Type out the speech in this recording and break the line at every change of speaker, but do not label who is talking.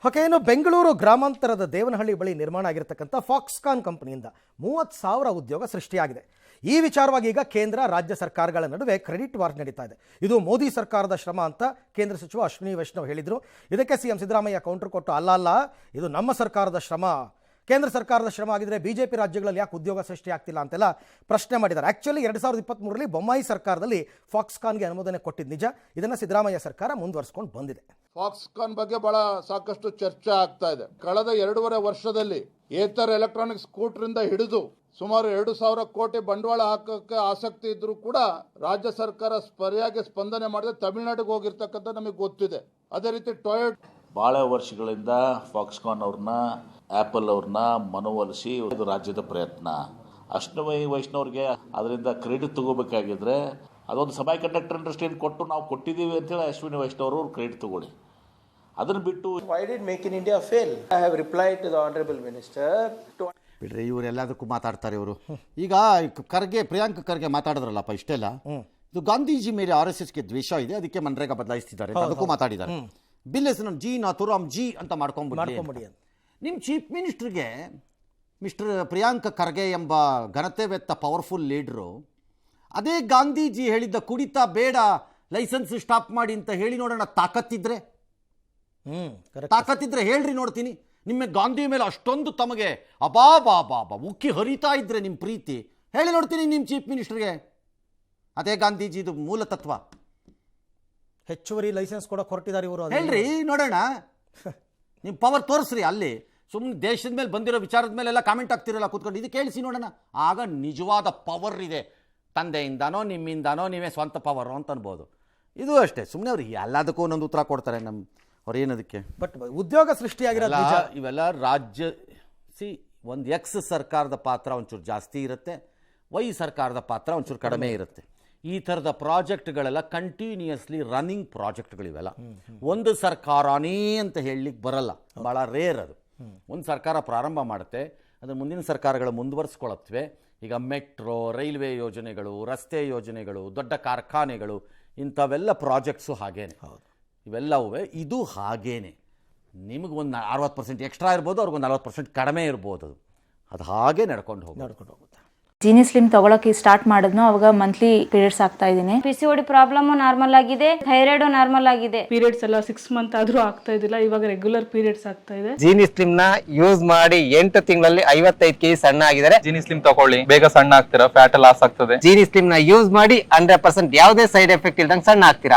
Okay, ಇನ್ನು ಬೆಂಗಳೂರು ಗ್ರಾಮಾಂತರದ ದೇವನಹಳ್ಳಿ ಬಳಿ ನಿರ್ಮಾಣ ಆಗಿರತಕ್ಕಂಥ ಫಾಕ್ಸ್ಕಾನ್ ಕಂಪನಿಯಿಂದ 30,000 ಉದ್ಯೋಗ ಸೃಷ್ಟಿಯಾಗಿದೆ. ಈ ವಿಚಾರವಾಗಿ ಈಗ ಕೇಂದ್ರ ರಾಜ್ಯ ಸರ್ಕಾರಗಳ ನಡುವೆ ಕ್ರೆಡಿಟ್ ವಾರ್ ನಡೀತಾ ಇದೆ. ಇದು ಮೋದಿ ಸರ್ಕಾರದ ಶ್ರಮ ಅಂತ ಕೇಂದ್ರ ಸಚಿವ ಅಶ್ವಿನಿ ವೈಷ್ಣವ್ ಹೇಳಿದರು. ಇದಕ್ಕೆ ಸಿಎಂ ಸಿದ್ದರಾಮಯ್ಯ ಕೌಂಟರ್ ಕೊಟ್ಟು ಅಲ್ಲ, ಇದು ನಮ್ಮ ಸರ್ಕಾರದ ಶ್ರಮ, ಕೇಂದ್ರ ಸರ್ಕಾರದ ಶ್ರಮ ಆಗಿದ್ರೆ ಬಿಜೆಪಿ ರಾಜ್ಯಗಳಲ್ಲಿ ಯಾಕೆ ಉದ್ಯೋಗ ಸೃಷ್ಟಿ ಆಗ್ತಿಲ್ಲ ಅಂತೆಲ್ಲ ಪ್ರಶ್ನೆ ಮಾಡಿದ್ದಾರೆ. ಆಕ್ಚುಲಿ 2023ರಲ್ಲಿ ಬೊಮ್ಮಾಯಿ ಸರ್ಕಾರದಲ್ಲಿ ಫಾಕ್ಸ್ಕಾನ್ಗೆ ಅನುಮೋದನೆ ಕೊಟ್ಟಿದ್ದು ನಿಜ. ಇದನ್ನು ಸಿದ್ದರಾಮಯ್ಯ ಸರ್ಕಾರ ಮುಂದುವರಿಸಿಕೊಂಡು ಬಂದಿದೆ.
ಫಾಕ್ಸ್ಕಾನ್ ಬಗ್ಗೆ ಬಹಳ ಸಾಕಷ್ಟು ಚರ್ಚೆ ಆಗ್ತಾ ಇದೆ. ಕಳೆದ 2.5 ವರ್ಷದಲ್ಲಿ ಏತರ್ ಎಲೆಕ್ಟ್ರಾನಿಕ್ ಸ್ಕೂಟರ್ ಇಂದ ಹಿಡಿದು ಸುಮಾರು 2,000 ಕೋಟಿ ಬಂಡವಾಳ ಹಾಕಕ್ಕೆ ಆಸಕ್ತಿ ಇದ್ರೂ ಕೂಡ ರಾಜ್ಯ ಸರ್ಕಾರ ಸರಿಯಾಗಿ ಸ್ಪಂದನೆ ಮಾಡಿದ್ರೆ ತಮಿಳುನಾಡಿಗೆ ಹೋಗಿರ್ತಕ್ಕಂಥ ನಮಗೆ ಗೊತ್ತಿದೆ. ಅದೇ ರೀತಿ ಟೊಯೋಟಾ
ಭಾಳ ವರ್ಷಗಳಿಂದ ಫಾಕ್ಸ್ಕಾನ್ ಅವ್ರನ್ನ ಆ್ಯಪಲ್ ಅವ್ರನ್ನ ಮನವೊಲಿಸಿ ಇದು ರಾಜ್ಯದ ಪ್ರಯತ್ನ. ಅಶ್ವಿನಿ ವೈಷ್ಣವ್ರಿಗೆ ಅದರಿಂದ ಕ್ರೆಡಿಟ್ ತಗೋಬೇಕಾಗಿದ್ರೆ ಅದೊಂದು ಸೆಮಿ ಕಂಡಕ್ಟರ್ ಇಂಡಸ್ಟ್ರಿಯನ್ನು ಕೊಟ್ಟು ನಾವು ಕೊಟ್ಟಿದ್ದೀವಿ ಅಂತೇಳಿ ಅಶ್ವಿನಿ ವೈಷ್ಣವರು ಕ್ರೆಡಿಟ್ ತಗೊಳ್ಳಿ. ಅದನ್ನು ಬಿಟ್ಟು
Why did Make in India fail? I have replied to the Honorable Minister.
ಬಿಡ್ರಿ, ಇವರೆಲ್ಲದಕ್ಕೂ ಮಾತಾಡ್ತಾರೆ ಇವರು. ಈಗ ಪ್ರಿಯಾಂಕ್ ಖರ್ಗೆ ಮಾತಾಡಿದ್ರಲ್ಲಪ್ಪ ಇಷ್ಟೆಲ್ಲ, ಇದು ಗಾಂಧೀಜಿ ಮೇಲೆ RSSಗೆ ದ್ವೇಷ ಇದೆ, ಅದಕ್ಕೆ ಮನ್ರೇಗಾ ಬದಲಾಯಿಸ್ತಿದ್ದಾರೆ ಅದಕ್ಕೂ ಮಾತಾಡಿದ್ದಾರೆ. ಬಿಲ್ ಹೆಸರು ಜಿ ನಾಥುರಾಮ್ ಜಿ ಅಂತ ಮಾಡ್ಕೊಂಡ್ಬಿಡಿ. ನಿಮ್ಮ ಚೀಫ್ ಮಿನಿಸ್ಟರ್ಗೆ ಮಿಸ್ಟರ್ ಪ್ರಿಯಾಂಕ್ ಖರ್ಗೆ ಎಂಬ ಘನತೆವೆತ್ತ ಪವರ್ಫುಲ್ ಲೀಡ್ರು ಅದೇ ಗಾಂಧೀಜಿ ಹೇಳಿದ್ದ ಕುಡಿತ ಬೇಡ, ಲೈಸೆನ್ಸ್ ಸ್ಟಾಪ್ ಮಾಡಿ ಅಂತ ಹೇಳಿ ನೋಡೋಣ. ತಾಕತ್ತಿದ್ರೆ ಹೇಳ್ರಿ ನೋಡ್ತೀನಿ. ನಿಮ್ಮ ಗಾಂಧಿ ಮೇಲೆ ಅಷ್ಟೊಂದು ತಮಗೆ ಅಬಾಬಾಬಾಬಾ ಉಕ್ಕಿ ಹರಿತಾ ಇದ್ರೆ ನಿಮ್ಮ ಪ್ರೀತಿ, ಹೇಳಿ ನೋಡ್ತೀನಿ ನಿಮ್ಮ ಚೀಫ್ ಮಿನಿಸ್ಟರ್ಗೆ. ಅದೇ ಗಾಂಧೀಜಿದು ಮೂಲ ತತ್ವ.
ಹೆಚ್ಚುವರಿ ಲೈಸೆನ್ಸ್ ಕೂಡ ಹೊರಟಿದ್ದಾರೆ ಇವರು,
ಹೇಳ್ರಿ ನೋಡೋಣ. ನಿಮ್ಮ ಪವರ್ ತೋರಿಸ್ರಿ. ಅಲ್ಲಿ ಸುಮ್ಮನೆ ದೇಶದ ಮೇಲೆ ಬಂದಿರೋ ವಿಚಾರದ ಮೇಲೆಲ್ಲ ಕಾಮೆಂಟ್ ಆಗ್ತಿರಲ್ಲ ಕೂತ್ಕೊಂಡು, ಇದು ಕೇಳಿಸಿ ನೋಡೋಣ. ಆಗ ನಿಜವಾದ ಪವರ್ ಇದೆ. ತಂದೆಯಿಂದಾನೋ ನಿಮ್ಮಿಂದಾನೋ ನೀವೇ ಸ್ವಂತ ಪವರು ಅಂತ ಅನ್ಬೋದು. ಇದು ಅಷ್ಟೇ, ಸುಮ್ಮನೆ ಅವ್ರು ಎಲ್ಲದಕ್ಕೂ ಒಂದೊಂದು ಉತ್ತರ ಕೊಡ್ತಾರೆ ಅವ್ರು ಏನದಕ್ಕೆ.
ಬಟ್ ಉದ್ಯೋಗ ಸೃಷ್ಟಿಯಾಗಿರೋದು
ಇವೆಲ್ಲ ರಾಜ್ಯ ಒಂದು ಎಕ್ಸ್ ಸರ್ಕಾರದ ಪಾತ್ರ ಒಂಚೂರು ಜಾಸ್ತಿ ಇರುತ್ತೆ, ವೈ ಸರ್ಕಾರದ ಪಾತ್ರ ಒಂಚೂರು ಕಡಿಮೆ ಇರುತ್ತೆ. ಈ ಥರದ ಪ್ರಾಜೆಕ್ಟ್ಗಳೆಲ್ಲ ಕಂಟಿನ್ಯೂಯಸ್ಲಿ ರನ್ನಿಂಗ್ ಪ್ರಾಜೆಕ್ಟ್ಗಳಿವೆಲ್ಲ. ಒಂದು ಸರ್ಕಾರನೇ ಅಂತ ಹೇಳಲಿಕ್ಕೆ ಬರಲ್ಲ, ಭಾಳ ರೇರ್ ಅದು. ಒಂದು ಸರ್ಕಾರ ಪ್ರಾರಂಭ ಮಾಡುತ್ತೆ, ಅದರ ಮುಂದಿನ ಸರ್ಕಾರಗಳು ಮುಂದುವರಿಸ್ಕೊಳತ್ವೆ. ಈಗ ಮೆಟ್ರೋ, ರೈಲ್ವೆ ಯೋಜನೆಗಳು, ರಸ್ತೆ ಯೋಜನೆಗಳು, ದೊಡ್ಡ ಕಾರ್ಖಾನೆಗಳು, ಇಂಥವೆಲ್ಲ ಪ್ರಾಜೆಕ್ಟ್ಸು ಹಾಗೇನೆ. ಇವೆಲ್ಲವೂ ಇದು ಹಾಗೇನೆ. ನಿಮಗೆ ಒಂದು 60% ಎಕ್ಸ್ಟ್ರಾ ಇರ್ಬೋದು, ಅವ್ರಿಗೊಂದು 40% ಕಡಿಮೆ ಇರ್ಬೋದು. ಅದು ಹಾಗೆ ನಡ್ಕೊಂಡು ಹೋಗುತ್ತೆ.
ಜೀನಿ ಸ್ಲಿಮ್ ತಗೊಳಕ್ಕೆ ಸ್ಟಾರ್ಟ್ ಮಾಡಿದ್ನೋ ಅವಾಗ ಮಂತ್ಲಿ ಪೀರಿಯಡ್ಸ್ ಆಗ್ತಾ ಇದ್ದೀನಿ.
PCOD ಪ್ರಾಬ್ಲಮ್ ನಾರ್ಮಲ್ ಆಗಿದೆ, ಥೈರಾಯ್ಡ್ ನಾರ್ಮಲ್ ಆಗಿದೆ.
ಪೀರಿಯಡ್ಸ್ ಎಲ್ಲ 6 ಮಂತ್ ಆದ್ರೂ ಆಗ್ತಾ ಇದ್ದಿಲ್ಲ, ಇವಾಗ ರೆಗ್ಯುಲರ್ ಪೀರಿಯಡ್ಸ್ ಆಗ್ತಾ ಇದೆ.
ಜೀನಿ ಸ್ಲಿಮ್ ನ ಯೂಸ್ ಮಾಡಿ 8 ತಿಂಗಳಲ್ಲಿ 55 kg ಸಣ್ಣ ಆಗಿದ್ದಾರೆ.
ಜೀನಿ ಸ್ಲಿಮ್ ತಗೊಳ್ಳಿ, ಬೇಗ ಸಣ್ಣ ಆಗ್ತೀರಾ, ಫ್ಯಾಟ್ ಲಾಸ್ ಆಗ್ತದೆ.
ಜೀನಿ ಸ್ಲಿಮ್ ನ ಯೂಸ್ ಮಾಡಿ 100% ಯಾವುದೇ ಸೈಡ್ ಎಫೆಕ್ಟ್ ಇಲ್ದಂಗೆ ಸಣ್ಣ ಆಗ್ತೀರಾ.